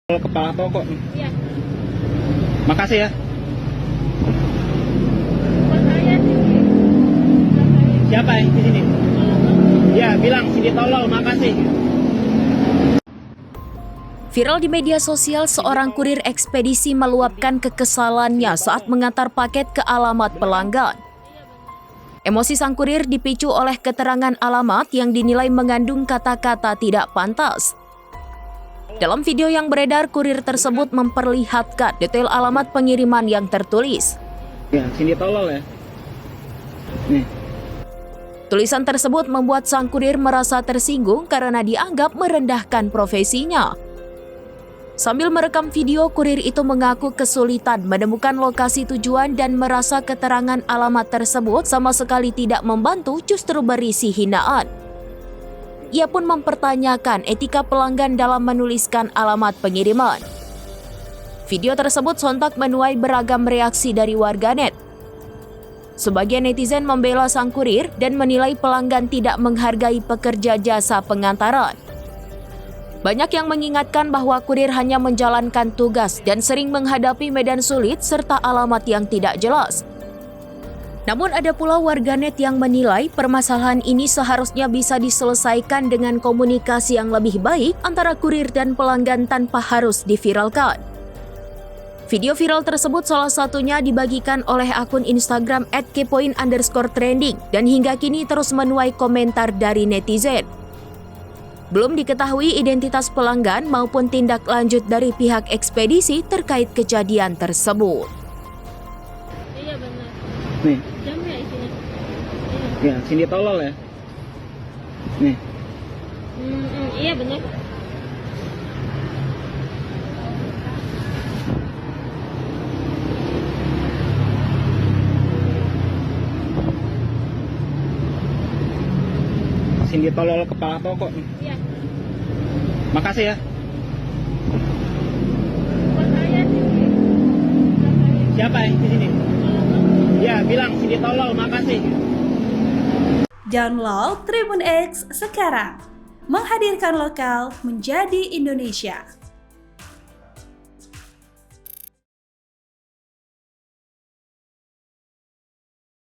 Kepala toko. Iya. Makasih ya. Bukan saya sih. Siapa yang di sini? Ya, bilang sini tolol, makasih. Viral di media sosial, seorang kurir ekspedisi meluapkan kekesalannya saat mengantar paket ke alamat pelanggan. Emosi sang kurir dipicu oleh keterangan alamat yang dinilai mengandung kata-kata tidak pantas. Dalam video yang beredar, kurir tersebut memperlihatkan detail alamat pengiriman yang tertulis. Ya, sini tolol ya. Nih. Tulisan tersebut membuat sang kurir merasa tersinggung karena dianggap merendahkan profesinya. Sambil merekam video, kurir itu mengaku kesulitan menemukan lokasi tujuan dan merasa keterangan alamat tersebut sama sekali tidak membantu, justru berisi hinaan. Ia pun mempertanyakan etika pelanggan dalam menuliskan alamat pengiriman. Video tersebut sontak menuai beragam reaksi dari warganet. Sebagian netizen membela sang kurir dan menilai pelanggan tidak menghargai pekerja jasa pengantaran. Banyak yang mengingatkan bahwa kurir hanya menjalankan tugas dan sering menghadapi medan sulit serta alamat yang tidak jelas. Namun ada pula warganet yang menilai permasalahan ini seharusnya bisa diselesaikan dengan komunikasi yang lebih baik antara kurir dan pelanggan tanpa harus diviralkan. Video viral tersebut salah satunya dibagikan oleh akun Instagram @kepoin_trending dan hingga kini terus menuai komentar dari netizen. Belum diketahui identitas pelanggan maupun tindak lanjut dari pihak ekspedisi terkait kejadian tersebut. Iya benar. Nih. Jam ya isinya. Ya, sini tolol ya. Nih. Iya benar. Sini tolol kepala toko. Iya. Makasih ya. Bukan saya sih. Siapa yang di sini? Ya, bilang sini tolol, makasih. Download Tribun X sekarang, menghadirkan lokal menjadi Indonesia.